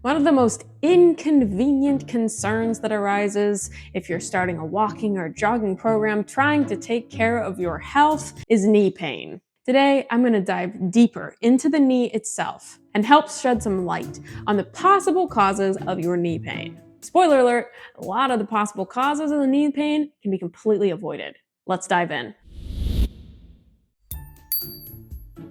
One of the most inconvenient concerns that arises if you're starting a walking or jogging program trying to take care of your health is knee pain. Today, I'm going to dive deeper into the knee itself and help shed some light on the possible causes of your knee pain. Spoiler alert, a lot of the possible causes of the knee pain can be completely avoided. Let's dive in.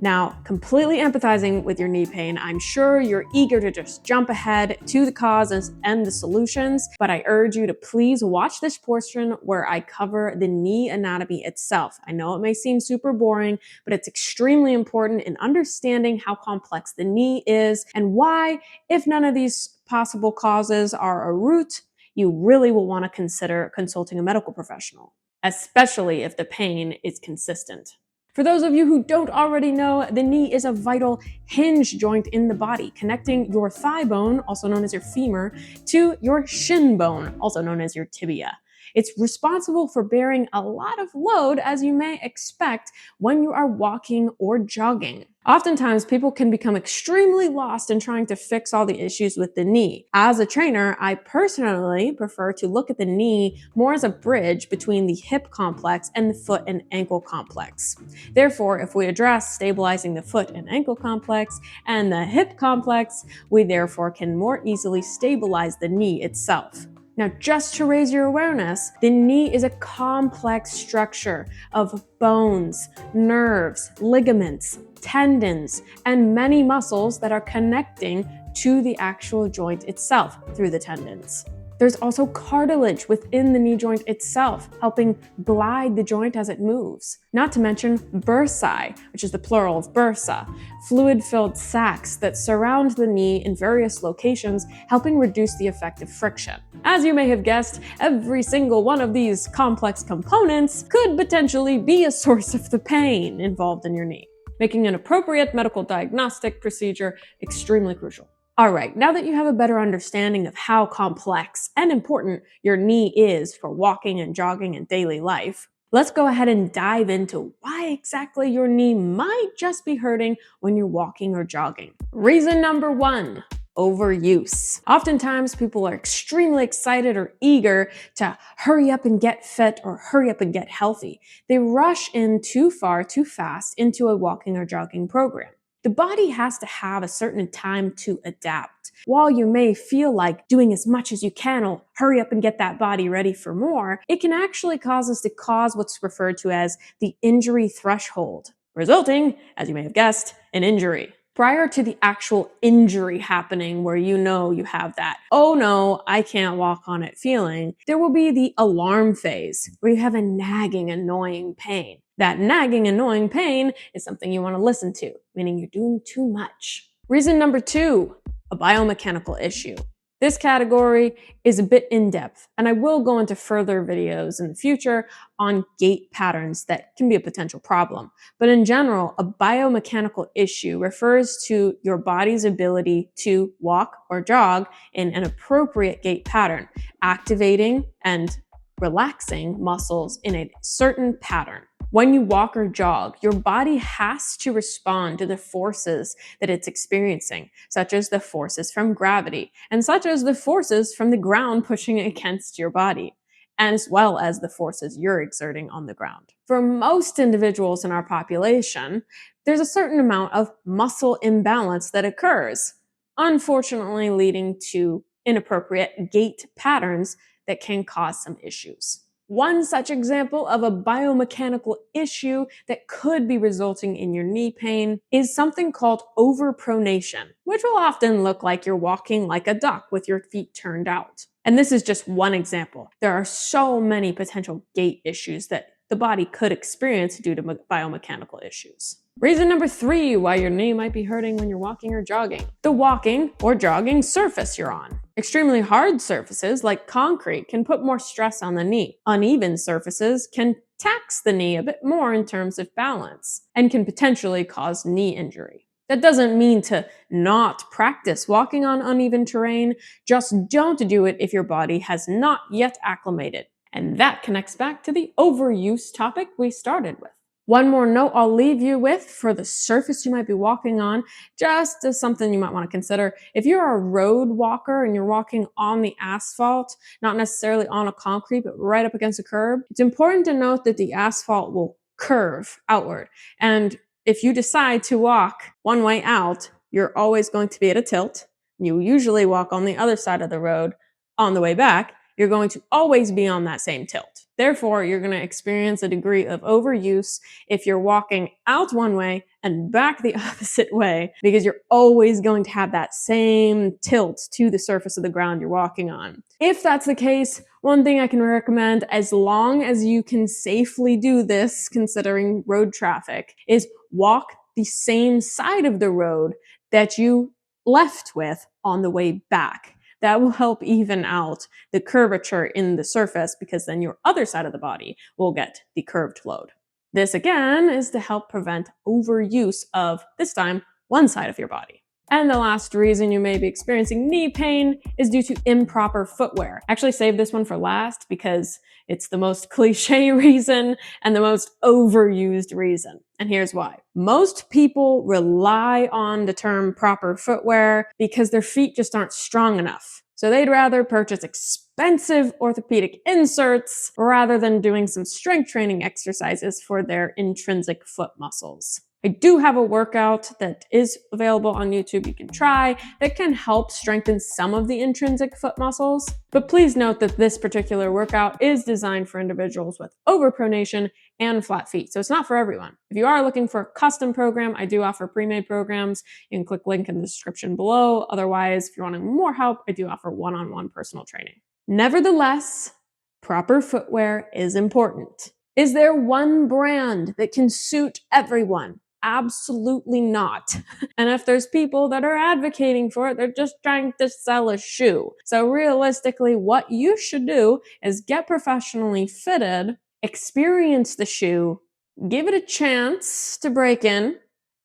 Now, completely empathizing with your knee pain, I'm sure you're eager to just jump ahead to the causes and the solutions, but I urge you to please watch this portion where I cover the knee anatomy itself. I know it may seem super boring, but it's extremely important in understanding how complex the knee is and why, if none of these possible causes are a root, you really will want to consider consulting a medical professional, especially if the pain is consistent. For those of you who don't already know, the knee is a vital hinge joint in the body, connecting your thigh bone, also known as your femur, to your shin bone, also known as your tibia. It's responsible for bearing a lot of load, as you may expect when you are walking or jogging. Oftentimes, people can become extremely lost in trying to fix all the issues with the knee. As a trainer, I personally prefer to look at the knee more as a bridge between the hip complex and the foot and ankle complex. Therefore, if we address stabilizing the foot and ankle complex and the hip complex, we therefore can more easily stabilize the knee itself. Now, just to raise your awareness, the knee is a complex structure of bones, nerves, ligaments, tendons, and many muscles that are connecting to the actual joint itself through the tendons. There's also cartilage within the knee joint itself, helping glide the joint as it moves. Not to mention bursae, which is the plural of bursa, fluid-filled sacs that surround the knee in various locations, helping reduce the effect of friction. As you may have guessed, every single one of these complex components could potentially be a source of the pain involved in your knee, making an appropriate medical diagnostic procedure extremely crucial. All right, now that you have a better understanding of how complex and important your knee is for walking and jogging in daily life, let's go ahead and dive into why exactly your knee might just be hurting when you're walking or jogging. Reason number one, overuse. Oftentimes, people are extremely excited or eager to hurry up and get fit or hurry up and get healthy. They rush in too far, too fast into a walking or jogging program. The body has to have a certain time to adapt. While you may feel like doing as much as you can will hurry up and get that body ready for more, it can actually cause us to cause what's referred to as the injury threshold, resulting, as you may have guessed, an injury. Prior to the actual injury happening where you know you have that, oh no, I can't walk on it feeling, there will be the alarm phase where you have a nagging, annoying pain. That nagging, annoying pain is something you want to listen to, meaning you're doing too much. Reason number two, a biomechanical issue. This category is a bit in-depth, and I will go into further videos in the future on gait patterns that can be a potential problem. But in general, a biomechanical issue refers to your body's ability to walk or jog in an appropriate gait pattern, activating and relaxing muscles in a certain pattern. When you walk or jog, your body has to respond to the forces that it's experiencing, such as the forces from gravity, and such as the forces from the ground pushing against your body, as well as the forces you're exerting on the ground. For most individuals in our population, there's a certain amount of muscle imbalance that occurs, unfortunately leading to inappropriate gait patterns that can cause some issues. One such example of a biomechanical issue that could be resulting in your knee pain is something called overpronation, which will often look like you're walking like a duck with your feet turned out. And this is just one example. There are so many potential gait issues that the body could experience due to biomechanical issues. Reason number three why your knee might be hurting when you're walking or jogging. The walking or jogging surface you're on. Extremely hard surfaces like concrete can put more stress on the knee. Uneven surfaces can tax the knee a bit more in terms of balance and can potentially cause knee injury. That doesn't mean to not practice walking on uneven terrain, just don't do it if your body has not yet acclimated. And that connects back to the overuse topic we started with. One more note I'll leave you with for the surface you might be walking on, just as something you might want to consider. If you're a road walker and you're walking on the asphalt, not necessarily on a concrete, but right up against a curb, it's important to note that the asphalt will curve outward. And if you decide to walk one way out, you're always going to be at a tilt. You usually walk on the other side of the road on the way back. You're going to always be on that same tilt. Therefore, you're going to experience a degree of overuse if you're walking out one way and back the opposite way, because you're always going to have that same tilt to the surface of the ground you're walking on. If that's the case, one thing I can recommend, as long as you can safely do this, considering road traffic, is walk the same side of the road that you left with on the way back. That will help even out the curvature in the surface, because then your other side of the body will get the curved load. This again is to help prevent overuse of, this time, one side of your body. And the last reason you may be experiencing knee pain is due to improper footwear. Actually saved this one for last because it's the most cliche reason and the most overused reason. And here's why. Most people rely on the term proper footwear because their feet just aren't strong enough. So they'd rather purchase expensive orthopedic inserts rather than doing some strength training exercises for their intrinsic foot muscles. I do have a workout that is available on YouTube you can try that can help strengthen some of the intrinsic foot muscles. But please note that this particular workout is designed for individuals with overpronation and flat feet. So it's not for everyone. If you are looking for a custom program, I do offer pre-made programs. You can click link in the description below. Otherwise, if you're wanting more help, I do offer one-on-one personal training. Nevertheless, proper footwear is important. Is there one brand that can suit everyone? Absolutely not. And if there's people that are advocating for it, they're just trying to sell a shoe. So realistically, what you should do is get professionally fitted, experience the shoe, give it a chance to break in,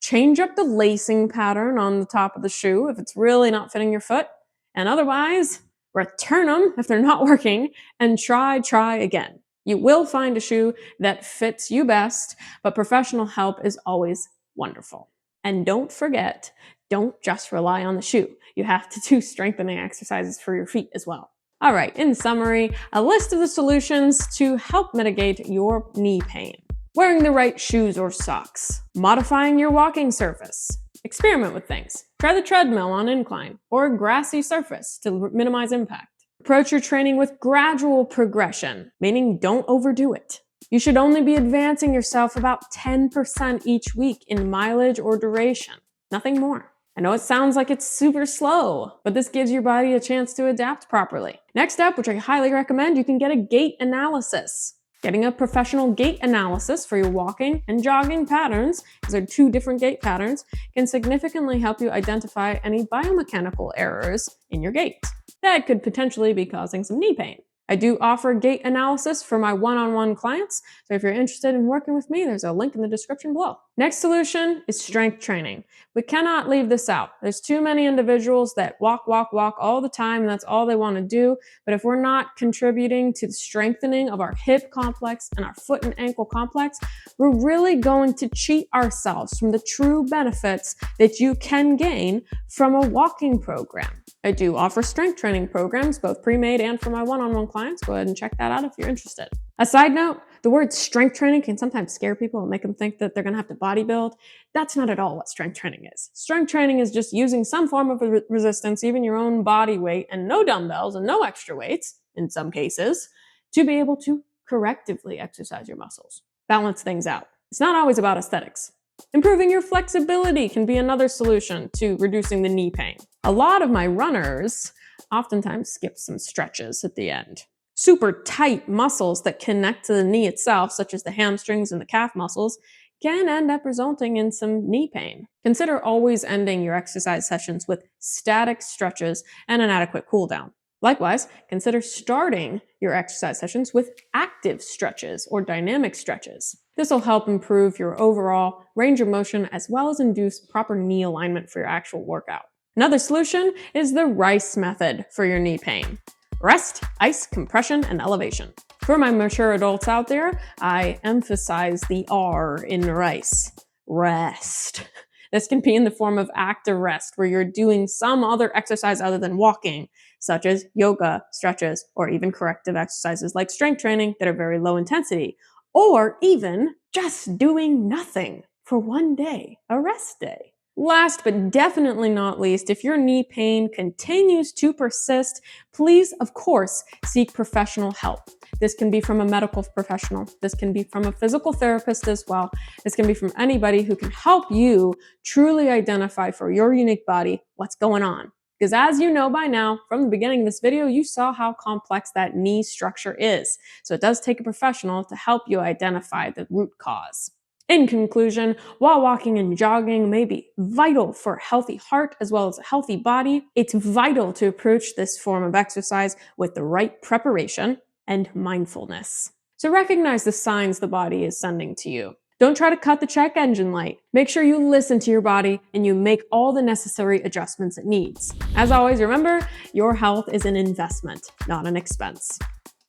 change up the lacing pattern on the top of the shoe if it's really not fitting your foot, and otherwise, return them if they're not working and try again. You will find a shoe that fits you best, but professional help is always wonderful. And don't forget, don't just rely on the shoe. You have to do strengthening exercises for your feet as well. All right, in summary, a list of the solutions to help mitigate your knee pain. Wearing the right shoes or socks. Modifying your walking surface. Experiment with things. Try the treadmill on incline or a grassy surface to minimize impact. Approach your training with gradual progression, meaning don't overdo it. You should only be advancing yourself about 10% each week in mileage or duration, nothing more. I know it sounds like it's super slow, but this gives your body a chance to adapt properly. Next up, which I highly recommend, you can get a gait analysis. Getting a professional gait analysis for your walking and jogging patterns, because they're two different gait patterns, can significantly help you identify any biomechanical errors in your gait that could potentially be causing some knee pain. I do offer gait analysis for my one-on-one clients, so if you're interested in working with me, there's a link in the description below. Next solution is strength training. We cannot leave this out. There's too many individuals that walk all the time, and that's all they want to do. But if we're not contributing to the strengthening of our hip complex and our foot and ankle complex, we're really going to cheat ourselves from the true benefits that you can gain from a walking program. I do offer strength training programs, both pre-made and for my one-on-one clients. Go ahead and check that out if you're interested. A side note, the word strength training can sometimes scare people and make them think that they're going to have to bodybuild. That's not at all what strength training is. Strength training is just using some form of resistance, even your own body weight, and no dumbbells and no extra weights, in some cases, to be able to correctively exercise your muscles. Balance things out. It's not always about aesthetics. Improving your flexibility can be another solution to reducing the knee pain. A lot of my runners oftentimes skip some stretches at the end. Super tight muscles that connect to the knee itself, such as the hamstrings and the calf muscles, can end up resulting in some knee pain. Consider always ending your exercise sessions with static stretches and an adequate cool down. Likewise, consider starting your exercise sessions with active stretches or dynamic stretches. This will help improve your overall range of motion as well as induce proper knee alignment for your actual workout. Another solution is the RICE method for your knee pain. Rest, ice, compression, and elevation. For my mature adults out there, I emphasize the R in RICE. Rest. This can be in the form of active rest, where you're doing some other exercise other than walking, such as yoga, stretches, or even corrective exercises like strength training that are very low intensity, or even just doing nothing for one day, a rest day. Last but definitely not least, if your knee pain continues to persist, please, of course, seek professional help. This can be from a medical professional. This can be from a physical therapist as well. This can be from anybody who can help you truly identify for your unique body what's going on. Because as you know by now, from the beginning of this video, you saw how complex that knee structure is. So it does take a professional to help you identify the root cause. In conclusion, while walking and jogging may be vital for a healthy heart as well as a healthy body, it's vital to approach this form of exercise with the right preparation and mindfulness. So recognize the signs the body is sending to you. Don't try to cut the check engine light. Make sure you listen to your body and you make all the necessary adjustments it needs. As always, remember, your health is an investment, not an expense.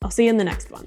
I'll see you in the next one.